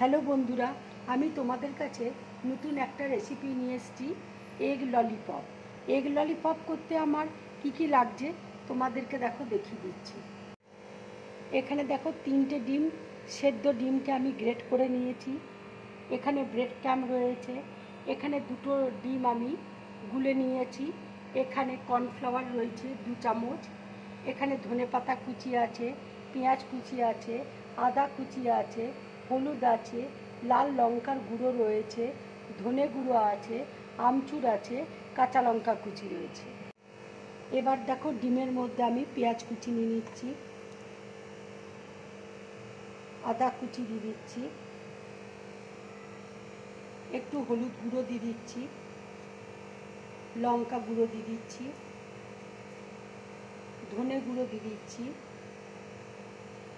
Hello বন্ধুরা, আমি তোমাদের কাছে নতুন একটা রেসিপি নিয়ে এসেছি, এগ ললিপপ। এগ ললিপপ করতে আমার কি লাগছে তোমাদেরকে দেখিয়ে দিচ্ছি। এখানে দেখো 3টে ডিম, সেদ্ধ ডিমকে আমি গ্রেট করে নিয়েছি। এখানে ব্রেড ক্রাম্ব রয়েছে, এখানে 2টো ডিম আমি গুলে নিয়েছি, এখানে কর্নফ্লাওয়ার রয়েছে 2 চামচ, এখানে ধনেপাতা কুচি আছে, পেঁয়াজ কুচি আছে, আদা কুচি আছে, হলুদ আছে, লাল লঙ্কার গুঁড়ো রয়েছে, ধনে গুঁড়ো আছে, আমচুর আছে, কাঁচা লঙ্কা কুচি রয়েছে। এবার দেখো ডিমের মধ্যে আমি পেঁয়াজ কুচি নিয়ে নিচ্ছি, আদা কুচি দিয়ে দিচ্ছি, একটু হলুদ গুঁড়ো দিয়ে দিচ্ছি, লঙ্কা গুঁড়ো দিয়ে দিচ্ছি, ধনে গুঁড়ো দিয়ে দিচ্ছি,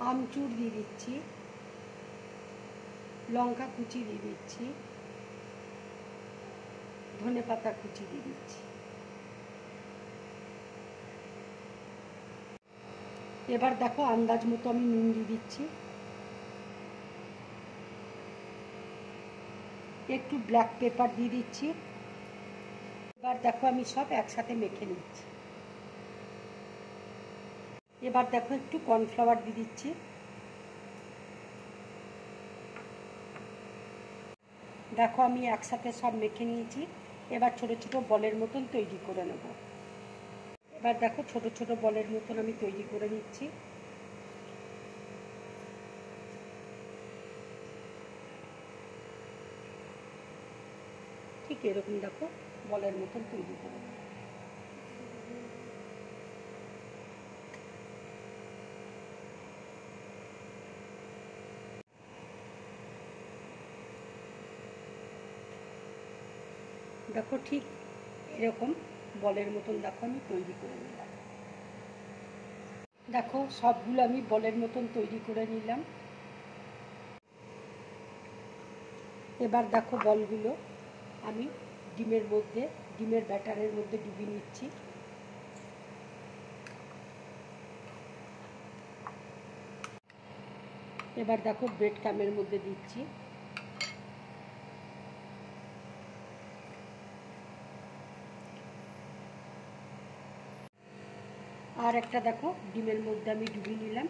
আমচুর দিয়ে দিচ্ছি, লঙ্কা কুচি দিয়ে দিচ্ছি, ধনে পাতা কুচি দিয়ে দিচ্ছি। এবার দেখো আন্দাজ মতো আমি নুন দিয়ে দিচ্ছি, একটু ব্ল্যাক পেপার দিয়ে দিচ্ছি। এবার দেখো আমি সব একসাথে মেখে নিচ্ছি। এবার দেখো একটু কর্নফ্লাওয়ার দিয়ে দিচ্ছি, দেখো আমি একসাথে সব মেখে নিয়েছি। এবার ছোট ছোট বলের মতন তৈরি করে নেব। এবার দেখো ছোট ছোট বলের মতন আমি তৈরি করে নিচ্ছি। ঠিক এরকম দেখো বলের মতন তৈরি করে নেব। দেখো ঠিক এরকম বলের মতন দেখো আমি তৈরি করে নিলাম। দেখো সবগুলো আমি বলের মতন তৈরি করে নিলাম। এবার দেখো বলগুলো আমি ডিমের ব্যাটারের মধ্যে ডুবিয়ে নিচ্ছি। এবার দেখো ব্রেড ক্রাম্বের মধ্যে দিচ্ছি। আর একটা দেখো ডিমের মধ্যে আমি ডুবিয়ে নিলাম,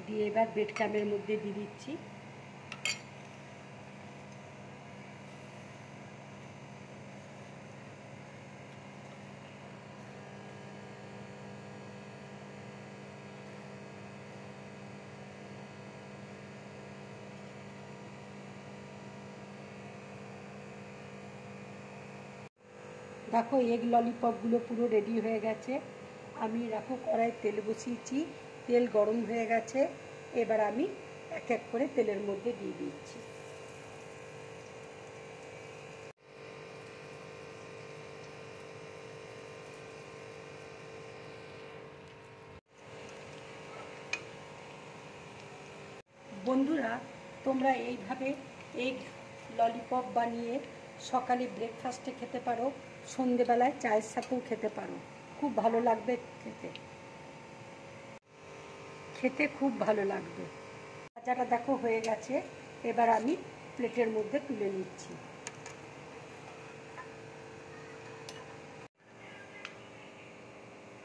দিয়ে এবার ব্রেড ক্রাম্বের মধ্যে দিয়ে দিচ্ছি। দেখো এগ ললিপপগুলো পুরো রেডি হয়ে গেছে। আমি দেখো কড়াই তেল বসিয়েছি, তেল গরম হয়ে গেছে। এবার আমি এক এক করে তেলের মধ্যে দিয়ে দিচ্ছি। বন্ধুরা, তোমরা এইভাবে এগ ললিপপ বানিয়ে সকালে ব্রেকফাস্টে খেতে পারো, সন্ধেবেলায় চায়ের সাথেও খেতে পারো। খুব ভালো লাগবে খেতে খুব ভালো লাগবে। ভাজাটা দেখো হয়ে গেছে। এবার আমি প্লেটের মধ্যে তুলে নিচ্ছি।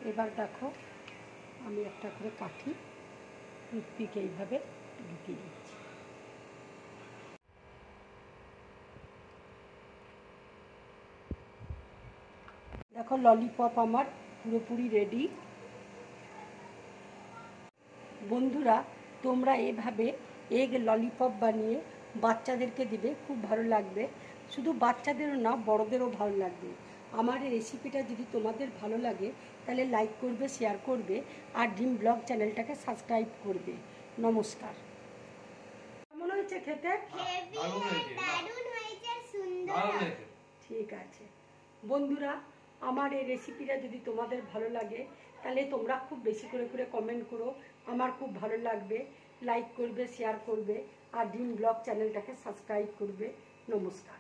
এবার দেখো আমি একটা করে কাঠি টুথপিক এইভাবে ঢুকিয়ে দিচ্ছি। দেখো ললিপপ আমার পুরোপুরি রেডি। বন্ধুরা, তোমরা এভাবে এগ ললিপপ বানিয়ে বাচ্চাদেরকে দিবে, খুব ভালো লাগবে। শুধু বাচ্চাদেরও না, বড়দেরও ভালো লাগবে। আমার এই রেসিপিটা যদি তোমাদের ভালো লাগে তাহলে লাইক করবে, শেয়ার করবে, আর ড্রিম ব্লগ চ্যানেলটাকে সাবস্ক্রাইব করবে। নমস্কার। কেমন হয়েছে খেতে? ঠিক আছে বন্ধুরা, আমার এই রেসিপিটা যদি তোমাদের ভালো লাগে তাহলে তোমরা খুব বেশি করে কমেন্ট করো, আমার খুব ভালো লাগবে। লাইক করবে, শেয়ার করবে, আর ড্রিম ব্লগ চ্যানেলটাকে সাবস্ক্রাইব করবে। নমস্কার।